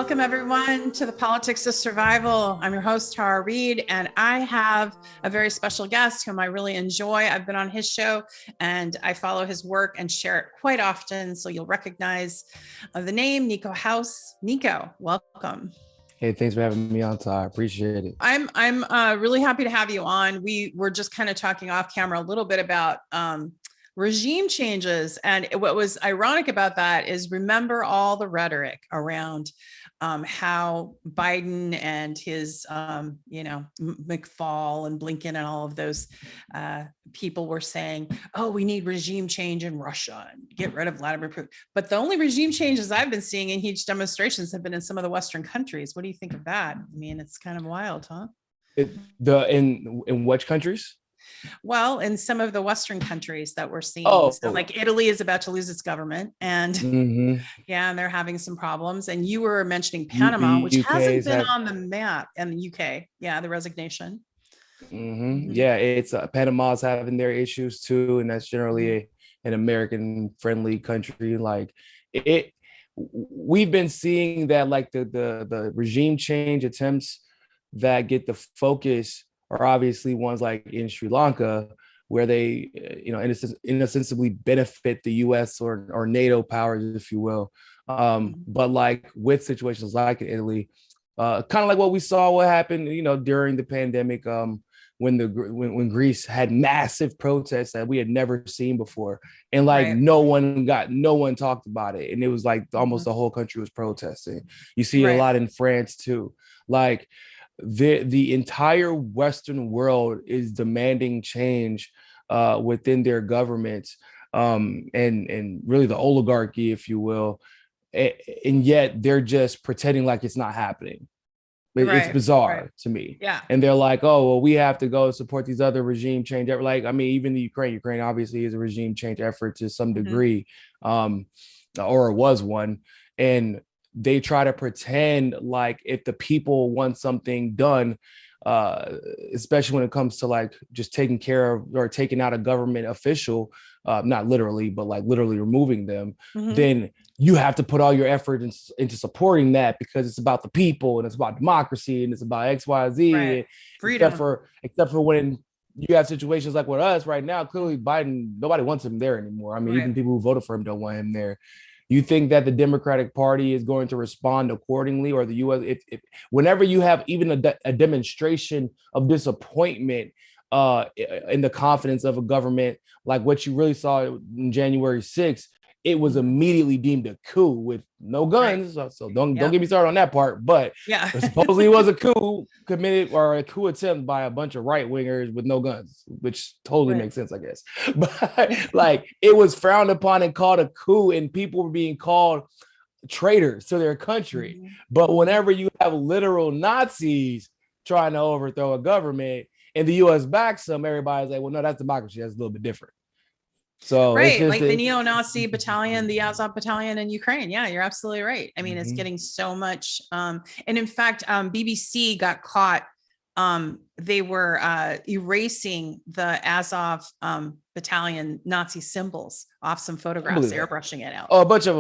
Welcome, everyone, to the Politics of Survival. I'm your host, Tara Reade, and I have a very special guest whom I really enjoy. I've been on his show, and I follow his work and share it quite often, so you'll recognize the name Niko House. Niko, welcome. Hey, thanks for having me on, Ty. I appreciate it. I'm really happy to have you on. We were just kind of talking off camera a little bit about regime changes. And what was ironic about that is remember all the rhetoric around how Biden and his, McFaul and Blinken and all of those people were saying, oh, we need regime change in Russia and get rid of Vladimir Putin. But the only regime changes I've been seeing in huge demonstrations have been in some of the Western countries. What do you think of that? I mean, it's kind of wild, huh? In which countries? Well, in some of the Western countries that we're seeing, so like Italy is about to lose its government, and and they're having some problems. And you were mentioning Panama, which hasn't been on the map, and the UK, the resignation. Yeah, it's Panama's having their issues too, and that's generally an American-friendly country. Like it, we've been seeing that, like the regime change attempts that get the focus are obviously ones like in Sri Lanka, where they, insensibly benefit the U.S. or NATO powers, if you will. But like with situations like in Italy, kind of like what we saw, what happened, during the pandemic, when Greece had massive protests that we had never seen before, and like no one talked about it, and it was like almost the whole country was protesting. You see it a lot in France too, like. The entire Western world is demanding change within their governments, and really the oligarchy, if you will, and yet they're just pretending like it's not happening. It's bizarre to me. Yeah. And they're like, oh, well, we have to go support these other regime change. Like, I mean, even the Ukraine obviously is a regime change effort to some degree, or it was one. And they try to pretend like if the people want something done, especially when it comes to like just taking care of or taking out a government official, not literally, but like literally removing them, then you have to put all your effort into supporting that because it's about the people and it's about democracy and it's about X, Y, Z. Except for when you have situations like with us right now, clearly Biden, nobody wants him there anymore. I mean, even people who voted for him don't want him there. You think that the Democratic Party is going to respond accordingly, or the U.S. If whenever you have even a demonstration of disappointment in the confidence of a government, like what you really saw in January 6th, it was immediately deemed a coup with no guns. So don't get me started on that part. But supposedly it was a coup committed or a coup attempt by a bunch of right wingers with no guns, which totally makes sense, I guess. But like it was frowned upon and called a coup, and people were being called traitors to their country. But whenever you have literal Nazis trying to overthrow a government and the U.S. backs them, everybody's like, well, no, that's democracy. That's a little bit different. So like the neo-Nazi battalion, the Azov battalion in Ukraine. Yeah, you're absolutely right. I mean, it's getting so much. And in fact, BBC got caught. They were erasing the Azov battalion Nazi symbols off some photographs, airbrushing it out. Oh, a bunch of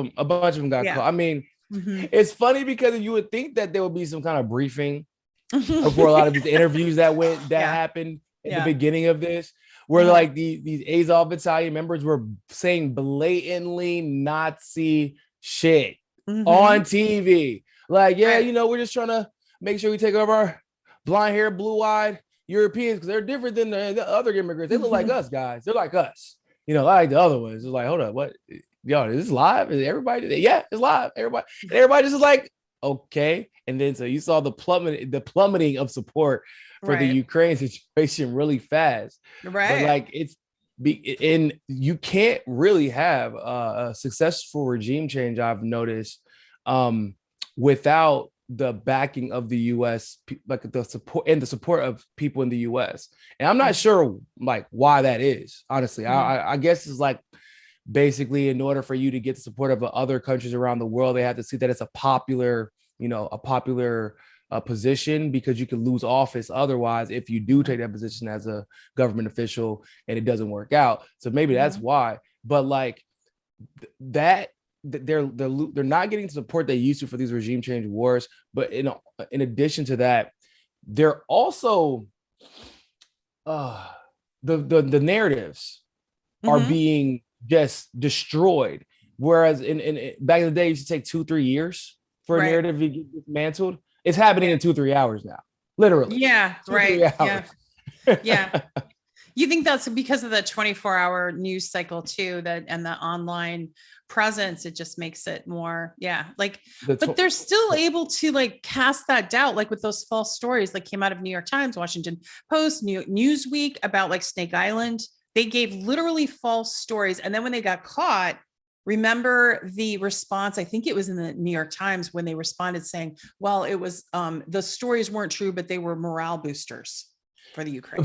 them got caught. I mean, it's funny because you would think that there would be some kind of briefing before a lot of these interviews that happened at the beginning of this, where like these Azov battalion members were saying blatantly Nazi shit on TV. Like, we're just trying to make sure we take over our blonde-haired, blue-eyed Europeans because they're different than the other immigrants. They look like us, guys. They're like us. Like the other ones. It's like, hold up, what? Yo, is this live? Is everybody? Yeah, it's live. Everybody just is like, okay. And then so you saw the plummeting of support for the Ukraine situation really fast. But like and you can't really have a successful regime change, I've noticed, without the backing of the US, like the support of people in the US. And I'm not sure like why that is, honestly. I guess it's like basically in order for you to get the support of other countries around the world, they have to see that it's a popular position, because you could lose office otherwise if you do take that position as a government official and it doesn't work out. So maybe that's why. But like that they're not getting the support they used to for these regime change wars. But in addition to that, they're also the narratives are being just destroyed. Whereas in back in the day, it used to take 2-3 years for a narrative to get dismantled. It's happening in 2-3 hours now, literally. Yeah, 2-3 hours. Yeah. You think that's because of the 24-hour news cycle too, that and the online presence, it just makes it more, like, but they're still able to like cast that doubt, like with those false stories that came out of New York Times, Washington Post, Newsweek about like Snake Island. They gave literally false stories. And then when they got caught, remember the response, I think it was in the New York Times when they responded saying, well, it was the stories weren't true, but they were morale boosters for the Ukraine.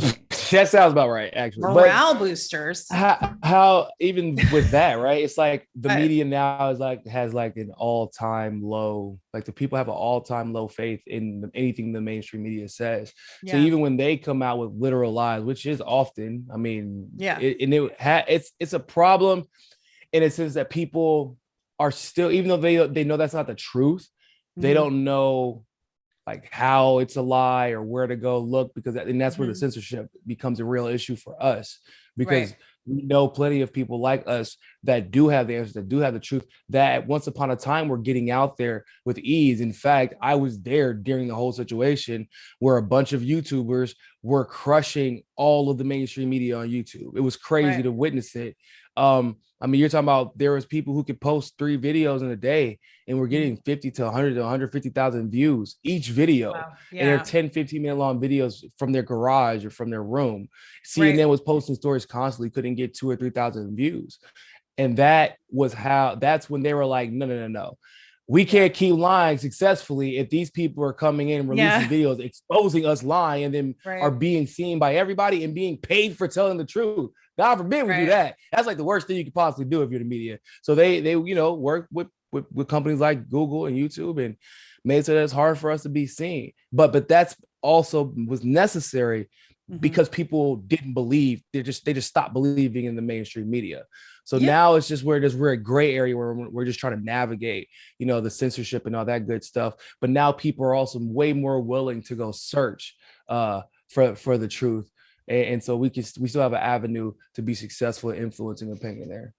That sounds about right, actually. Morale boosters. How even with that, right? It's like the media now is like has like an all-time low. Like the people have an all-time low faith in anything the mainstream media says. So even when they come out with literal lies, which is often, I mean, it's a problem in a sense that people are still, even though they know that's not the truth, they don't know like how it's a lie or where to go look, because and that's where the censorship becomes a real issue for us, because we know plenty of people like us that do have the answers, that do have the truth, that once upon a time were getting out there with ease. In fact, I was there during the whole situation where a bunch of YouTubers were crushing all of the mainstream media on YouTube. It was crazy to witness it. I mean, you're talking about there was people who could post 3 videos in a day and we're getting 50 to 100 to 150,000 views each video. Wow. And they're 10, 15-minute long videos from their garage or from their room. CNN was posting stories constantly, couldn't get 2,000 or 3,000 views. And that's when they were like, no. We can't keep lying successfully if these people are coming in and releasing videos exposing us lying and then are being seen by everybody and being paid for telling the truth. God forbid we do that. That's like the worst thing you could possibly do if you're the media. So they work with companies like Google and YouTube and made it so that it's hard for us to be seen. But that's also was necessary because people didn't believe. They just stopped believing in the mainstream media. So now it's just we're a gray area where we're just trying to navigate, the censorship and all that good stuff. But now people are also way more willing to go search for the truth. And so we still have an avenue to be successful in influencing opinion there.